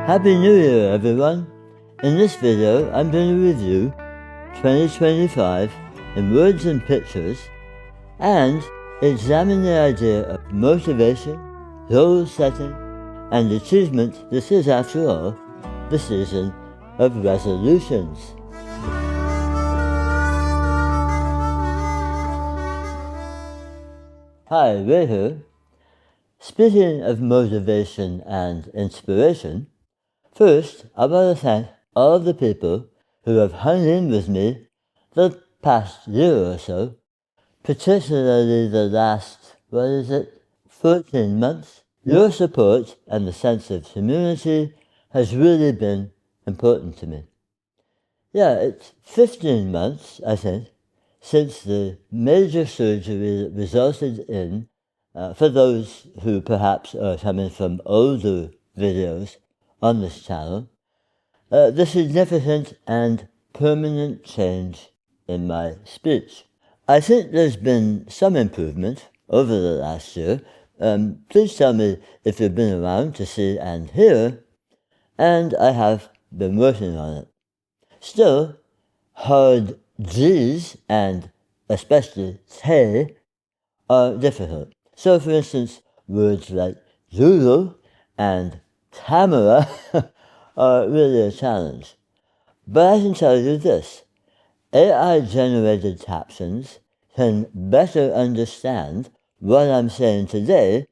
Happy New Year, everyone! In this video, I'm going to review 2025 in words and pictures and examine the idea of motivation, goal setting, and achievement. This is, after all, the season of resolutions. Hi, Ray here. Speaking of motivation and inspiration, first, I want to thank all of the people who have hung in with me the past year or so, particularly the last, 14 months. Your support and the sense of community has really been important to me. Yeah, it's 15 months, I think, since the major surgery that resulted in, for those who perhaps are coming from older videos on this channel, the significant and permanent change in my speech. I think there's been some improvement over the last year. Please tell me if you've been around to see and hear, and I have been working on it. Still, hard G's and especially T are difficult. So, for instance, words like Zulu and camera are really a challenge. But I can tell you this, AI-generated captions can better understand what I'm saying today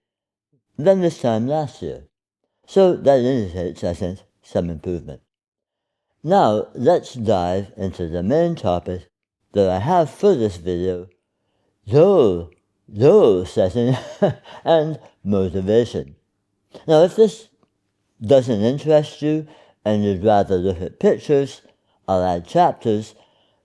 than this time last year. So that indicates, I think, some improvement. Now, let's dive into the main topic that I have for this video, goal setting and motivation. Now, if this doesn't interest you and you'd rather look at pictures, I'll add chapters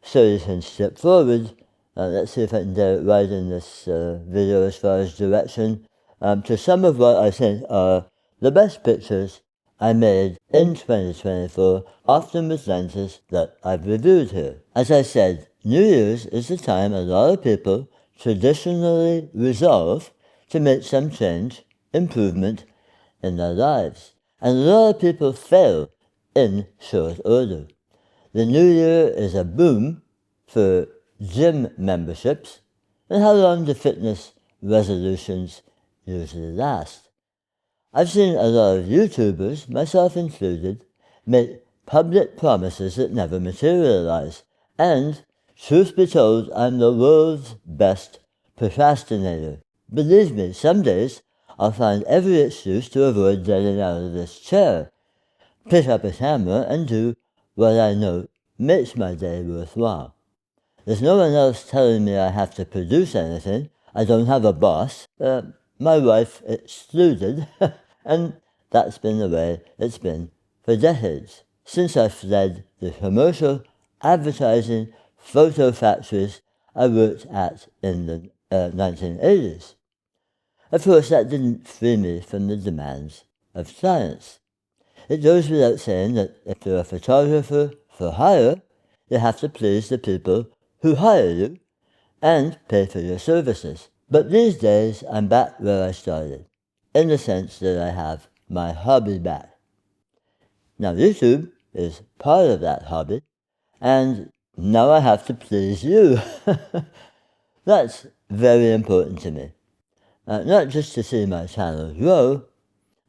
so you can skip forward. Let's see if I can get it right in this video as far as direction to some of what I think are the best pictures I made in 2024, often with lenses that I've reviewed here. As I said, New Year's is the time a lot of people traditionally resolve to make some change, improvement in their lives. And a lot of people fail in short order. The new year is a boom for gym memberships. And how long do fitness resolutions usually last? I've seen a lot of YouTubers, myself included, make public promises that never materialize. And, truth be told, I'm the world's best procrastinator. Believe me, some days I'll find every excuse to avoid getting out of this chair, pick up a camera and do what I know makes my day worthwhile. There's no one else telling me I have to produce anything. I don't have a boss, my wife excluded, and that's been the way it's been for decades, since I fled the commercial, advertising, photo factories I worked at in the 1980s. Of course, that didn't free me from the demands of science. It goes without saying that if you're a photographer for hire, you have to please the people who hire you and pay for your services. But these days, I'm back where I started, in the sense that I have my hobby back. Now, YouTube is part of that hobby, and now I have to please you. That's very important to me. Not just to see my channel grow,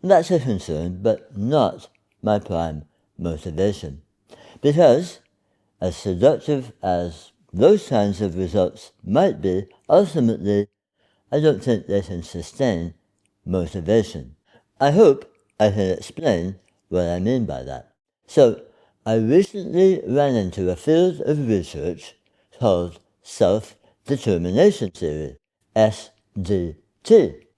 that's a concern, but not my prime motivation. Because, as seductive as those kinds of results might be, ultimately, I don't think they can sustain motivation. I hope I can explain what I mean by that. So, I recently ran into a field of research called self-determination theory, SDT.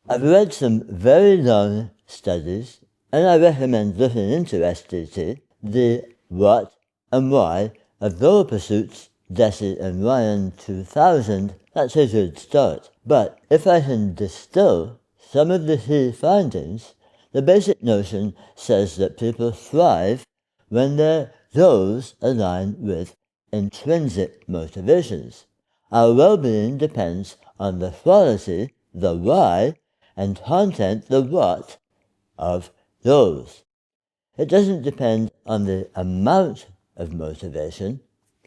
I've read some very long studies, and I recommend looking into SDT, the what and why of goal pursuits, Desi and Ryan 2000. That's a good start. But if I can distill some of the key findings, the basic notion says that people thrive when their goals align with intrinsic motivations. Our well-being depends on the quality, the why, and content, the what, of goals. It doesn't depend on the amount of motivation,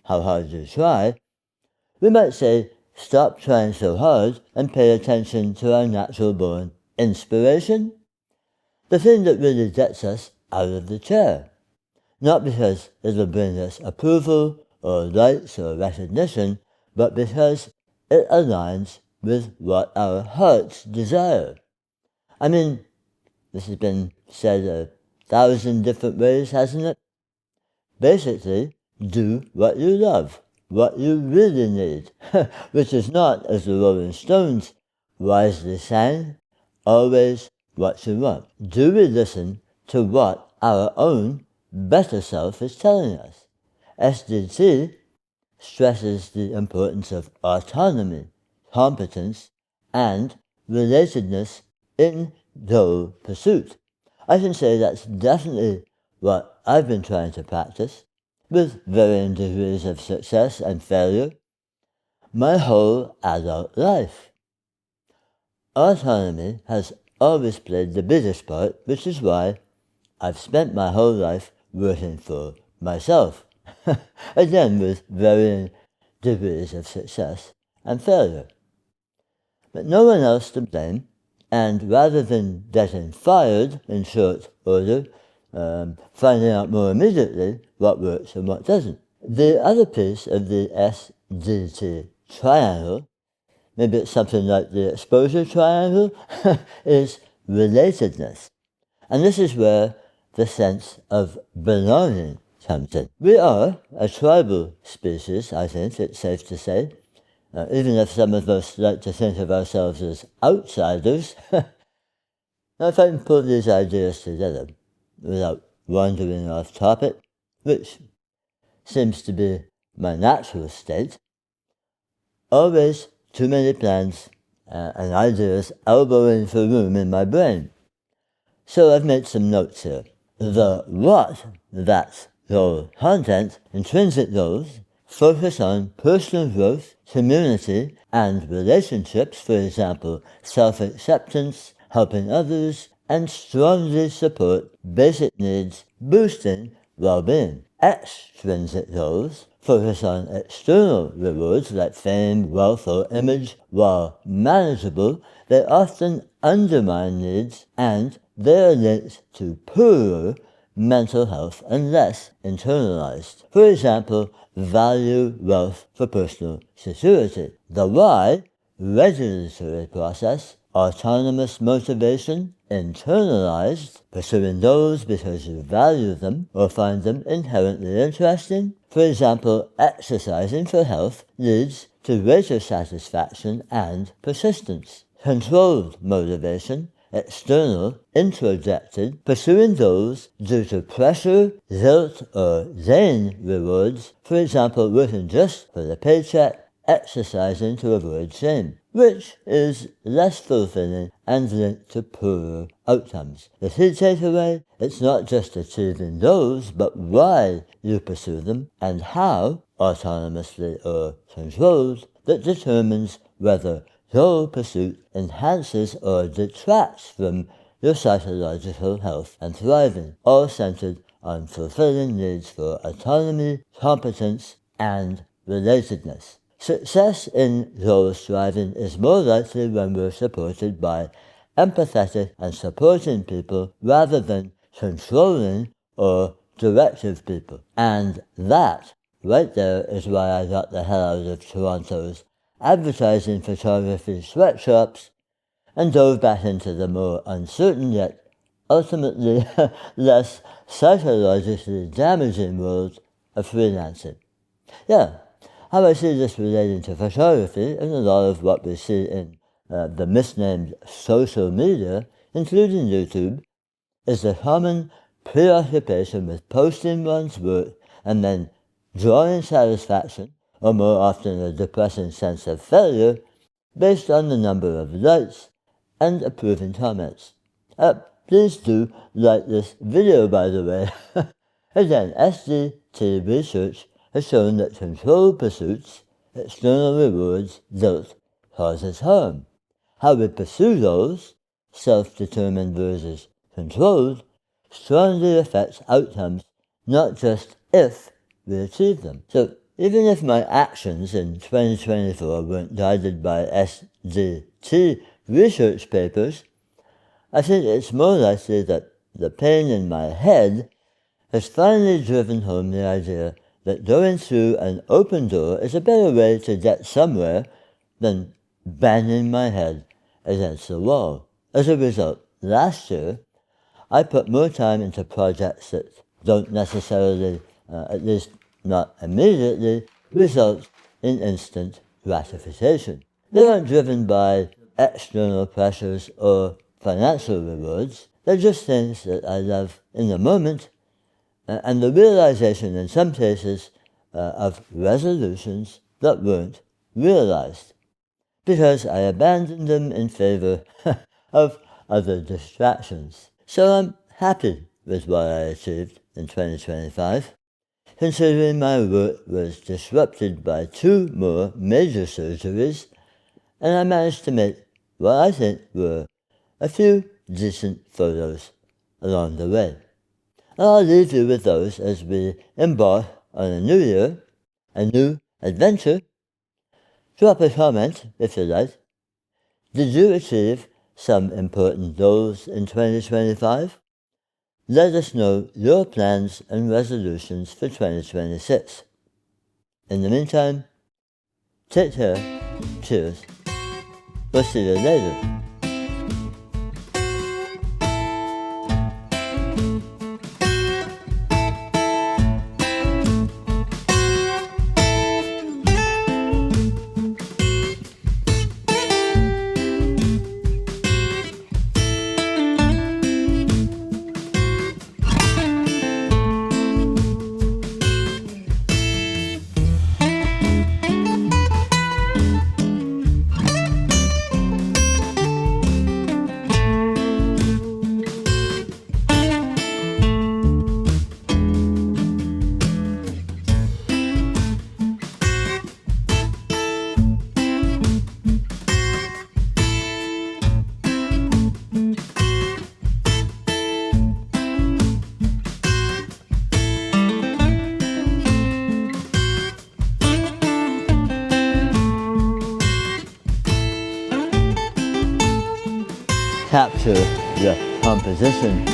how hard you try. We might say, stop trying so hard and pay attention to our natural-born inspiration, the thing that really gets us out of the chair. Not because it'll bring us approval or likes or recognition, but because it aligns with what our hearts desire. I mean, this has been said 1,000 different ways, hasn't it? Basically, do what you love, what you really need, which is not, as the Rolling Stones wisely sang, always what you want. Do we listen to what our own better self is telling us? SDT stresses the importance of autonomy, competence, and relatedness in goal pursuit. I can say that's definitely what I've been trying to practice, with varying degrees of success and failure, my whole adult life. Autonomy has always played the biggest part, which is why I've spent my whole life working for myself, again with varying degrees of success and failure. But no one else to blame, and rather than getting fired in short order, finding out more immediately what works and what doesn't. The other piece of the SDT triangle, maybe it's something like the exposure triangle, is relatedness. And this is where the sense of belonging comes in. We are a tribal species, I think it's safe to say, even if some of us like to think of ourselves as outsiders. Now, if I can put these ideas together without wandering off topic, which seems to be my natural state, always too many plans and ideas elbowing for room in my brain. So I've made some notes here. The what, that's goal content, intrinsic goals, focus on personal growth, community, and relationships, for example, self-acceptance, helping others, and strongly support basic needs, boosting well-being. Extrinsic goals focus on external rewards like fame, wealth, or image. While manageable, they often undermine needs and they are linked to poorer mental health and less internalized. For example, value wealth for personal security. The why, regulatory process, autonomous motivation, internalized, pursuing goals because you value them or find them inherently interesting. For example, exercising for health leads to greater satisfaction and persistence. Controlled motivation, external, introjected, pursuing goals due to pressure, guilt, or gain rewards, for example, working just for the paycheck, exercising to avoid shame, which is less fulfilling and linked to poorer outcomes. The key takeaway, it's not just achieving goals, but why you pursue them and how, autonomously or controlled, that determines whether goal pursuit enhances or detracts from your psychological health and thriving, all centered on fulfilling needs for autonomy, competence, and relatedness. Success in goal striving is more likely when we're supported by empathetic and supporting people rather than controlling or directive people. And that, right there, is why I got the hell out of Toronto's advertising photography sweatshops and dove back into the more uncertain yet ultimately less psychologically damaging world of freelancing. Yeah, how I see this relating to photography and a lot of what we see in the misnamed social media, including YouTube, is the common preoccupation with posting one's work and then drawing satisfaction, or more often a depressing sense of failure, based on the number of likes and approving comments. Please do like this video, by the way. Again, SDT research has shown that controlled pursuits, external rewards, guilt, causes harm. How we pursue those, self-determined versus controlled, strongly affects outcomes, not just if we achieve them. So even if my actions in 2024 weren't guided by SGT research papers, I think it's more likely that the pain in my head has finally driven home the idea that going through an open door is a better way to get somewhere than banging my head against the wall. As a result, last year, I put more time into projects that don't necessarily, at least not immediately, result in instant gratification. They aren't driven by external pressures or financial rewards. They're just things that I love in the moment, and the realization in some cases of resolutions that weren't realized, because I abandoned them in favor of other distractions. So I'm happy with what I achieved in 2025, considering my work was disrupted by 2 more major surgeries, and I managed to make what I think were a few decent photos along the way. I'll leave you with those as we embark on a new year, a new adventure. Drop a comment if you like. Did you achieve some important goals in 2025? Let us know your plans and resolutions for 2026. In the meantime, take care, cheers, we'll see you later. Capture the composition